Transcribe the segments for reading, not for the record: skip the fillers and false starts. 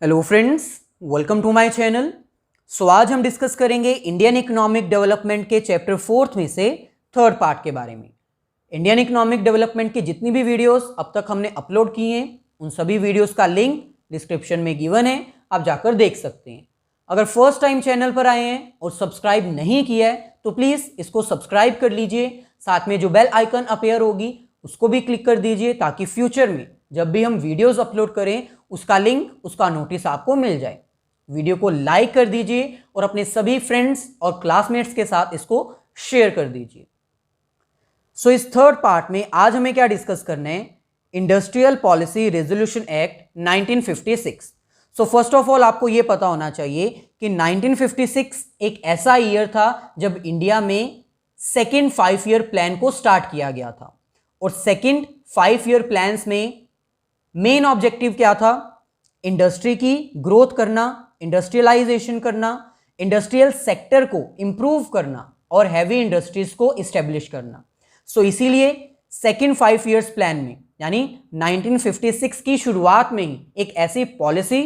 Hello friends, welcome to my channel. आज हम discuss करेंगे इंडियन इकोनॉमिक डेवलपमेंट के चैप्टर 4 में से थर्ड पार्ट के बारे में। इंडियन इकोनॉमिक डेवलपमेंट की जितनी भी वीडियोस अब तक हमने अपलोड की हैं उन सभी वीडियोस का लिंक डिस्क्रिप्शन में गिवन है, आप जाकर देख सकते हैं। अगर फर्स्ट टाइम चैनल पर आए हैं और सब्सक्राइब नहीं किया है तो प्लीज़ इसको सब्सक्राइब कर लीजिए, साथ में जो बेल आइकन अपीयर होगी उसको भी क्लिक कर दीजिए ताकि फ्यूचर में जब भी हम वीडियोस अपलोड करें उसका लिंक, उसका नोटिस आपको मिल जाए। वीडियो को लाइक कर दीजिए और अपने सभी फ्रेंड्स और क्लासमेट्स के साथ इसको शेयर कर दीजिए। इस थर्ड पार्ट में आज हमें क्या डिस्कस करना है? Industrial policy resolution act 1956। First of all आपको यह पता होना चाहिए कि 1956 एक ऐसा ईयर था जब इंडिया में सेकेंड 5 ईयर प्लान को स्टार्ट किया गया था। और सेकेंड 5 ईयर प्लान्स में मेन ऑब्जेक्टिव क्या था? इंडस्ट्री की ग्रोथ करना, इंडस्ट्रियलाइजेशन करना, इंडस्ट्रियल सेक्टर को इंप्रूव करना और हैवी इंडस्ट्रीज को इस्टेब्लिश करना। इसीलिए सेकेंड 5 ईयर्स प्लान में यानी 1956 की शुरुआत में ही एक ऐसी पॉलिसी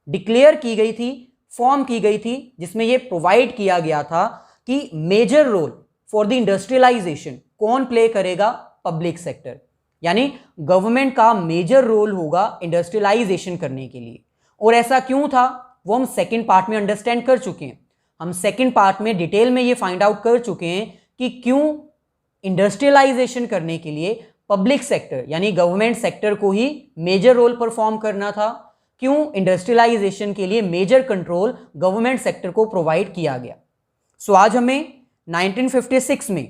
डिक्लेयर की गई थी, फॉर्म की गई थी, जिसमें यह प्रोवाइड किया गया था कि major role for the industrialization कौन प्ले करेगा? पब्लिक सेक्टर, यानी गवर्नमेंट का मेजर रोल होगा इंडस्ट्रियलाइजेशन करने के लिए। और ऐसा क्यों था वो हम सेकंड पार्ट में अंडरस्टैंड कर चुके हैं। हम सेकंड पार्ट में डिटेल में ये फाइंड आउट कर चुके हैं कि क्यों इंडस्ट्रियलाइजेशन करने के लिए पब्लिक सेक्टर यानी गवर्नमेंट सेक्टर को ही मेजर रोल परफॉर्म करना था, क्यों इंडस्ट्रियलाइजेशन के लिए मेजर कंट्रोल गवर्नमेंट सेक्टर को प्रोवाइड किया गया। आज हमें 1956 में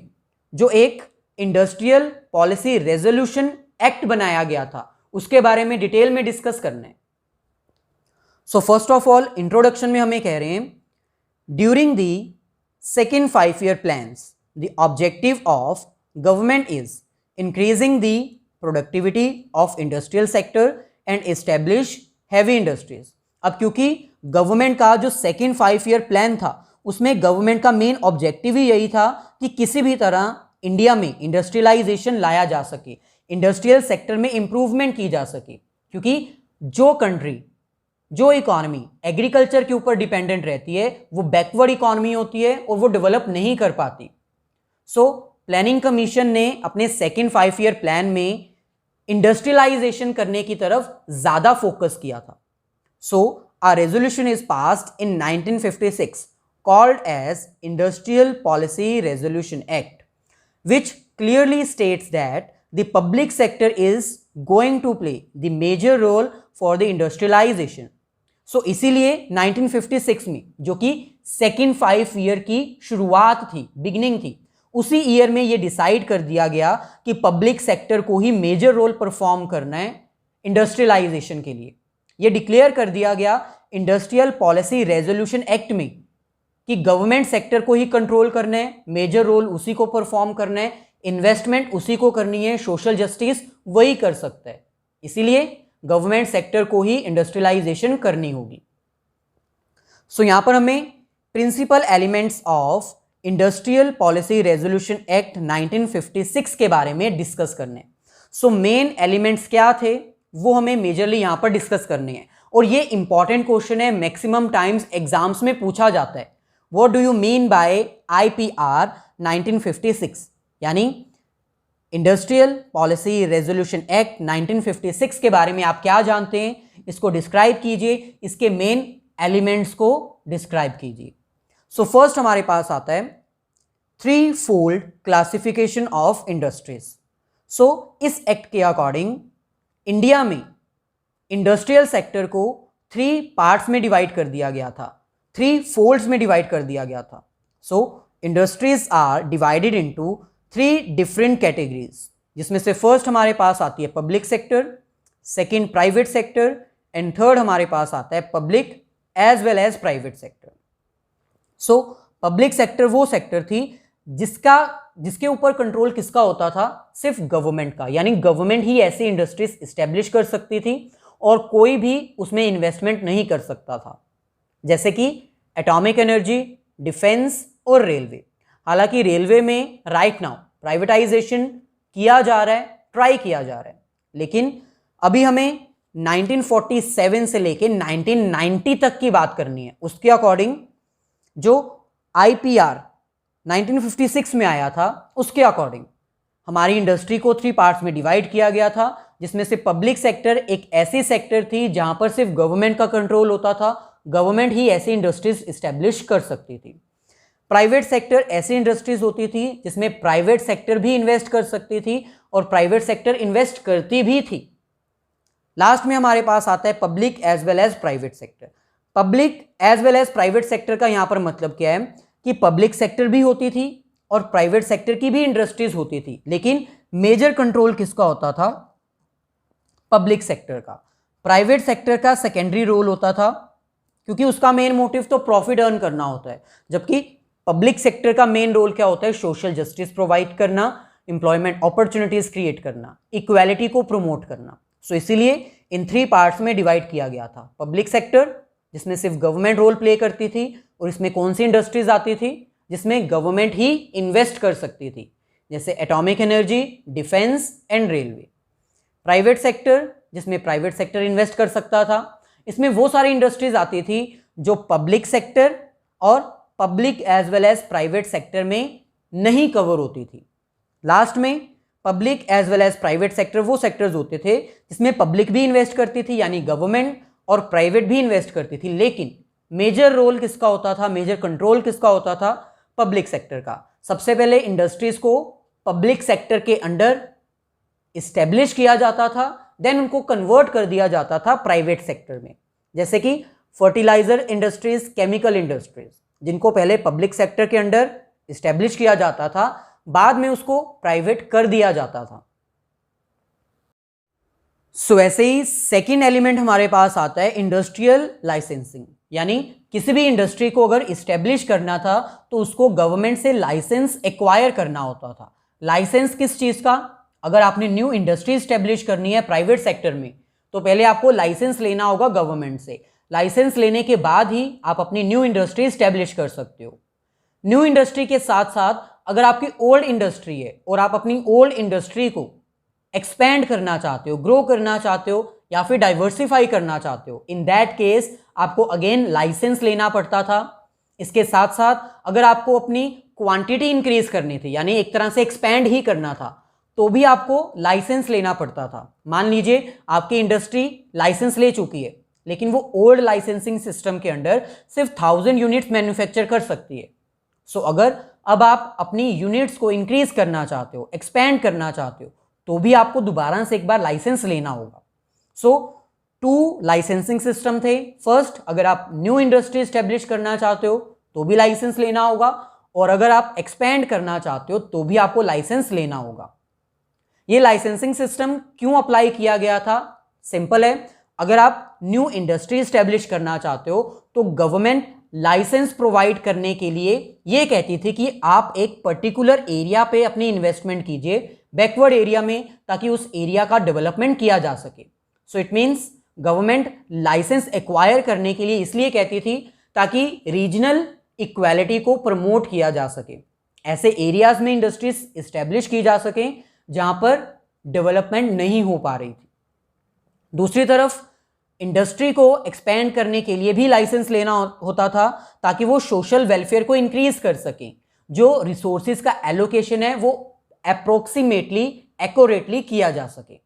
जो एक इंडस्ट्रियल पॉलिसी रेजोल्यूशन एक्ट बनाया गया था उसके बारे में डिटेल में डिस्कस करना है। फर्स्ट ऑफ ऑल इंट्रोडक्शन में हमें कह रहे हैं, during the second 5 year plans the objective of government is increasing the productivity of industrial sector and establish heavy industries. अब क्योंकि गवर्नमेंट का जो सेकेंड 5 ईयर प्लान था उसमें गवर्नमेंट का मेन ऑब्जेक्टिव ही यही था कि किसी भी तरह इंडिया में इंडस्ट्रियलाइजेशन लाया जा सके, इंडस्ट्रियल सेक्टर में इंप्रूवमेंट की जा सके, क्योंकि जो कंट्री, जो इकोनॉमी एग्रीकल्चर के ऊपर डिपेंडेंट रहती है वो बैकवर्ड इकोनॉमी होती है और वो डेवलप नहीं कर पाती। प्लानिंग कमीशन ने अपने सेकेंड 5 ईयर प्लान में इंडस्ट्रियलाइजेशन करने की तरफ ज्यादा फोकस किया था। A resolution is passed in 1956 called as industrial policy resolution act, which clearly states that the public sector is going to play the major role for the industrialization. इसीलिए 1956 में, जो कि सेकेंड 5 ईयर की शुरुआत थी, beginning थी, उसी year में यह डिसाइड कर दिया गया कि पब्लिक सेक्टर को ही मेजर रोल परफॉर्म करना है इंडस्ट्रियलाइजेशन के लिए। यह डिक्लेयर कर दिया गया इंडस्ट्रियल पॉलिसी रेजोल्यूशन एक्ट में कि गवर्नमेंट सेक्टर को ही कंट्रोल करना है, मेजर रोल उसी को परफॉर्म करना है, इन्वेस्टमेंट उसी को करनी है, सोशल जस्टिस वही कर सकता है, इसीलिए गवर्नमेंट सेक्टर को ही इंडस्ट्रियलाइजेशन करनी होगी। यहां पर हमें principal elements of industrial policy resolution act 1956 के बारे में डिस्कस करने हैं। मेन एलिमेंट्स क्या थे वो हमें मेजरली यहां पर डिस्कस करने हैं, और ये इंपॉर्टेंट क्वेश्चन है, मैक्सिमम टाइम्स एग्जाम्स में पूछा जाता है। What do you mean by IPR 1956? यानी इंडस्ट्रियल पॉलिसी रेजोल्यूशन एक्ट 1956 के बारे में आप क्या जानते हैं, इसको डिस्क्राइब कीजिए, इसके मेन एलिमेंट्स को डिस्क्राइब कीजिए। फर्स्ट हमारे पास आता है 3 फोल्ड क्लासिफिकेशन ऑफ इंडस्ट्रीज। इस एक्ट के अकॉर्डिंग इंडिया में इंडस्ट्रियल सेक्टर को 3 पार्ट्स में डिवाइड कर दिया गया था, 3 फोल्ड्स में डिवाइड कर दिया गया था। Industries are divided into 3 different categories, जिसमें से फर्स्ट हमारे पास आती है public sector, second private sector and third हमारे पास आता है public as well as private sector. Public sector वो सेक्टर थी जिसके ऊपर कंट्रोल किसका होता था? सिर्फ गवर्नमेंट का, यानी गवर्नमेंट ही ऐसी इंडस्ट्रीज इस्टेब्लिश कर सकती थी और कोई भी उसमें इन्वेस्टमेंट नहीं कर सकता था, जैसे कि एटॉमिक एनर्जी, डिफेंस और रेलवे। हालांकि रेलवे में राइट नाउ प्राइवेटाइजेशन किया जा रहा है, ट्राई किया जा रहा है, लेकिन अभी हमें 1947 से लेके 1990 तक की बात करनी है, उसके अकॉर्डिंग जो IPR 1956 में आया था उसके अकॉर्डिंग हमारी इंडस्ट्री को 3 पार्ट्स में डिवाइड किया गया था, जिसमें से पब्लिक सेक्टर एक ऐसी सेक्टर थी जहां पर सिर्फ गवर्नमेंट का कंट्रोल होता था, गवर्नमेंट ही ऐसी इंडस्ट्रीज इस्टेब्लिश कर सकती थी। प्राइवेट सेक्टर ऐसी इंडस्ट्रीज होती थी जिसमें प्राइवेट सेक्टर भी इन्वेस्ट कर सकती थी और प्राइवेट सेक्टर इन्वेस्ट करती भी थी। लास्ट में हमारे पास आता है public as well as private sector. Public as well as private sector का यहां पर मतलब क्या है कि पब्लिक सेक्टर भी होती थी और प्राइवेट सेक्टर की भी इंडस्ट्रीज होती थी, लेकिन मेजर कंट्रोल किसका होता था? पब्लिक सेक्टर का। प्राइवेट सेक्टर का सेकेंडरी रोल होता था क्योंकि उसका मेन मोटिव तो प्रॉफिट अर्न करना होता है, जबकि पब्लिक सेक्टर का मेन रोल क्या होता है? सोशल जस्टिस प्रोवाइड करना, एम्प्लॉयमेंट अपॉर्चुनिटीज क्रिएट करना, इक्वालिटी को प्रमोट करना। सो इसीलिए इन 3 पार्ट्स में डिवाइड किया गया था। पब्लिक सेक्टर जिसमें सिर्फ गवर्नमेंट रोल प्ले करती थी और इसमें कौन सी इंडस्ट्रीज आती थी? जिसमें गवर्नमेंट ही इन्वेस्ट कर सकती थी, जैसे atomic energy, defence and railway. Private sector जिसमें प्राइवेट सेक्टर इन्वेस्ट कर सकता था, इसमें वो सारी इंडस्ट्रीज आती थी जो पब्लिक सेक्टर और public as well as private sector में नहीं कवर होती थी। लास्ट में public as well as private sector वो सेक्टर्स होते थे जिसमें पब्लिक भी इन्वेस्ट करती थी यानी गवर्नमेंट और प्राइवेट भी इन्वेस्ट करती थी, लेकिन मेजर रोल किसका होता था? मेजर कंट्रोल किसका होता था? पब्लिक सेक्टर का। सबसे पहले इंडस्ट्रीज को पब्लिक सेक्टर के अंडर इस्टेब्लिश किया जाता था, देन उनको कन्वर्ट कर दिया जाता था प्राइवेट सेक्टर में, जैसे कि फर्टिलाइजर इंडस्ट्रीज, केमिकल इंडस्ट्रीज, जिनको पहले पब्लिक सेक्टर के अंडर इस्टेब्लिश किया जाता था, बाद में उसको प्राइवेट कर दिया जाता था। सो ऐसे ही सेकेंड एलिमेंट हमारे पास आता है इंडस्ट्रियल लाइसेंसिंग, यानी किसी भी इंडस्ट्री को अगर इस्टेब्लिश करना था तो उसको गवर्नमेंट से लाइसेंस एक्वायर करना होता था। लाइसेंस किस चीज का? अगर आपने न्यू इंडस्ट्री इस्टेब्लिश करनी है प्राइवेट सेक्टर में तो पहले आपको लाइसेंस लेना होगा गवर्नमेंट से। लाइसेंस लेने के बाद ही आप अपनी न्यू इंडस्ट्री इस्टेब्लिश कर सकते हो। न्यू इंडस्ट्री के साथ साथ अगर आपकी ओल्ड इंडस्ट्री है और आप अपनी ओल्ड इंडस्ट्री को एक्सपेंड करना चाहते हो, ग्रो करना चाहते हो या फिर डाइवर्सिफाई करना चाहते हो, इन दैट केस आपको अगेन लाइसेंस लेना पड़ता था। इसके साथ साथ अगर आपको अपनी क्वांटिटी इंक्रीज करनी थी यानी एक तरह से एक्सपेंड ही करना था तो भी आपको लाइसेंस लेना पड़ता था। मान लीजिए आपकी इंडस्ट्री लाइसेंस ले चुकी है लेकिन वो ओल्ड लाइसेंसिंग सिस्टम के अंडर सिर्फ 1000 यूनिट्स मैन्युफैक्चर कर सकती है। सो अगर अब आप अपनी यूनिट्स को इंक्रीज करना चाहते हो, एक्सपेंड करना चाहते हो, तो भी आपको दोबारा से एक बार लाइसेंस लेना होगा। सो 2 लाइसेंसिंग सिस्टम थे। फर्स्ट, अगर आप न्यू इंडस्ट्री स्टैब्लिश करना चाहते हो तो भी लाइसेंस लेना होगा, और अगर आप एक्सपेंड करना चाहते हो तो भी आपको लाइसेंस लेना होगा। ये लाइसेंसिंग सिस्टम क्यों अप्लाई किया गया था? सिंपल है, अगर आप न्यू इंडस्ट्री स्टैब्लिश करना चाहते हो तो गवर्नमेंट लाइसेंस प्रोवाइड करने के लिए ये कहती थी कि आप एक पर्टिकुलर एरिया पे अपनी इन्वेस्टमेंट कीजिए, बैकवर्ड एरिया में, ताकि उस एरिया का डेवलपमेंट किया जा सके। So it means government license acquire करने के लिए इसलिए कहती थी ताकि रीजनल इक्वालिटी को प्रमोट किया जा सके, ऐसे एरियाज में इंडस्ट्रीज इस्टेब्लिश की जा सके जहां पर डेवलपमेंट नहीं हो पा रही थी। दूसरी तरफ इंडस्ट्री को एक्सपेंड करने के लिए भी लाइसेंस लेना होता था ताकि वो सोशल वेलफेयर को इंक्रीज कर सकें, जो रिसोर्सेज का एलोकेशन है वो अप्रोक्सीमेटली एक्यूरेटली किया जा सके।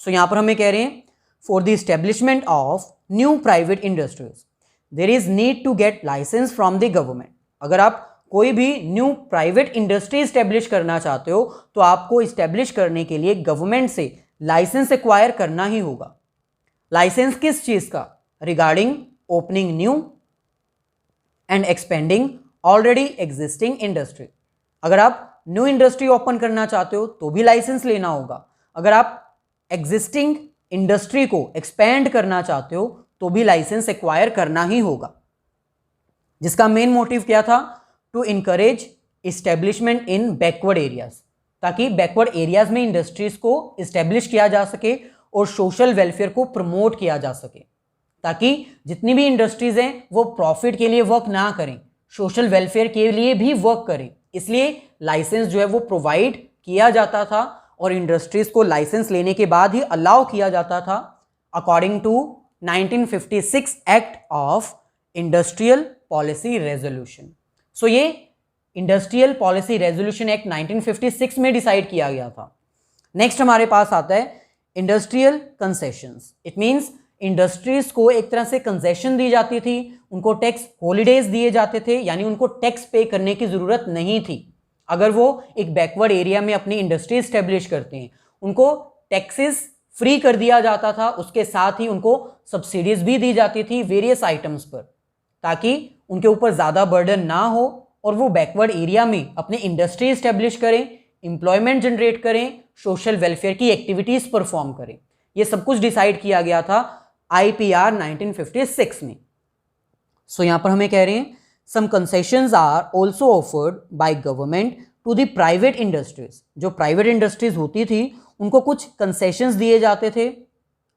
सो यहां पर हमें कह रहे हैं for the establishment of new private industries there is need to get license from the government. अगर आप कोई भी न्यू प्राइवेट इंडस्ट्री इस्टेब्लिश करना चाहते हो तो आपको इस्टेब्लिश करने के लिए गवर्नमेंट से लाइसेंस एक्वायर करना ही होगा। लाइसेंस किस चीज का? Regarding opening new and expanding already existing industry. अगर आप न्यू इंडस्ट्री ओपन करना चाहते हो तो भी लाइसेंस लेना होगा, अगर आप एग्जिस्टिंग इंडस्ट्री को एक्सपेंड करना चाहते हो तो भी लाइसेंस एक्वायर करना ही होगा, जिसका मेन मोटिव क्या था? To encourage establishment in backward areas, ताकि बैकवर्ड एरियाज में इंडस्ट्रीज को इस्टेब्लिश किया जा सके और सोशल वेलफेयर को प्रमोट किया जा सके, ताकि जितनी भी इंडस्ट्रीज हैं वो प्रॉफिट के लिए वर्क ना करें, सोशल वेलफेयर के लिए भी वर्क करें। इसलिए लाइसेंस जो है वो प्रोवाइड किया जाता था और इंडस्ट्रीज को लाइसेंस लेने के बाद ही अलाउ किया जाता था according to 1956 act of industrial policy resolution. So ये इंडस्ट्रियल पॉलिसी रेजोल्यूशन एक्ट 1956 में डिसाइड किया गया था। नेक्स्ट हमारे पास आता है industrial concessions. It means industries को एक तरह से कंसेशन दी जाती थी, उनको टैक्स हॉलीडेज दिए जाते थे, यानी उनको टैक्स पे करने की ज़रूरत नहीं थी। अगर वो एक बैकवर्ड एरिया में अपनी इंडस्ट्री इस्टेब्लिश करते हैं, उनको टैक्सेस फ्री कर दिया जाता था, उसके साथ ही उनको सब्सिडीज भी दी जाती थी वेरियस आइटम्स पर, ताकि उनके ऊपर ज़्यादा बर्डन ना हो और वो बैकवर्ड एरिया में अपनी इंडस्ट्री इस्टेब्लिश करें, एम्प्लॉयमेंट जनरेट करें, सोशल वेलफेयर की एक्टिविटीज़ परफॉर्म करें। ये सब कुछ डिसाइड किया गया था IPR 1956 में। सो यहाँ पर हमें कह रहे हैं some concessions are also offered by government to the private industries. जो प्राइवेट इंडस्ट्रीज होती थी उनको कुछ कंसेशंस दिए जाते थे,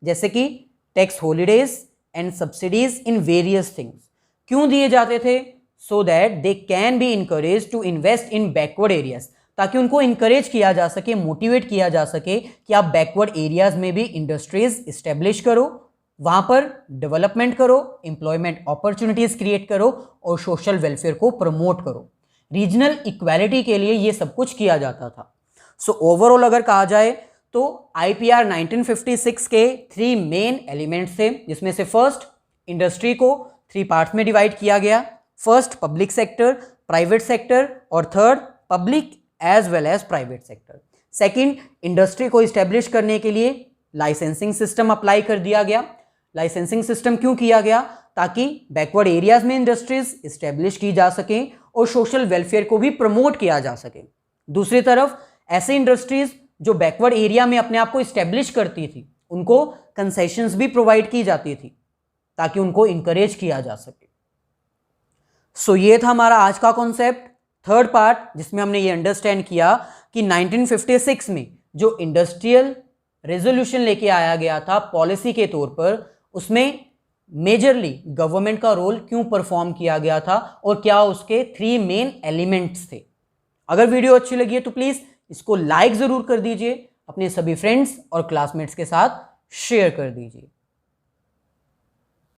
जैसे कि tax holidays and subsidies in various things. क्यों दिए जाते थे? So that they can be encourage to invest in backward areas, ताकि उनको इनकरेज किया जा सके, मोटिवेट किया जा सके कि आप बैकवर्ड एरियाज में भी इंडस्ट्रीज इस्टेब्लिश करो, वहां पर डेवलपमेंट करो, एम्प्लॉयमेंट अपॉर्चुनिटीज क्रिएट करो और सोशल वेलफेयर को प्रमोट करो। रीजनल इक्वालिटी के लिए ये सब कुछ किया जाता था। सो ओवरऑल अगर कहा जाए तो IPR 1956 के 3 मेन एलिमेंट्स थे, जिसमें से फर्स्ट इंडस्ट्री को 3 पार्ट्स में डिवाइड किया गया। First public sector, private sector और third public as well as private sector. Second, industry को इस्टेब्लिश करने के लिए लाइसेंसिंग सिस्टम अप्लाई कर दिया गया। लाइसेंसिंग सिस्टम क्यों किया गया? ताकि बैकवर्ड एरियाज में इंडस्ट्रीज इस्टेब्लिश की जा सकें और सोशल वेलफेयर को भी प्रमोट किया जा सके। दूसरी तरफ ऐसे इंडस्ट्रीज जो बैकवर्ड एरिया में अपने आप को इस्टेब्लिश करती थी, उनको कंसेशंस भी प्रोवाइड की जाती थी ताकि उनको इंकरेज किया जा सके। सो ये था हमारा आज का कॉन्सेप्ट, थर्ड पार्ट, जिसमें हमने ये अंडरस्टैंड किया कि 1956 में जो इंडस्ट्रियल रेजोल्यूशन लेके आया गया था पॉलिसी के तौर पर, उसमें मेजरली गवर्नमेंट का रोल क्यों परफॉर्म किया गया था और क्या उसके 3 मेन एलिमेंट्स थे। अगर वीडियो अच्छी लगी है तो प्लीज़ इसको लाइक ज़रूर कर दीजिए, अपने सभी फ्रेंड्स और क्लासमेट्स के साथ शेयर कर दीजिए।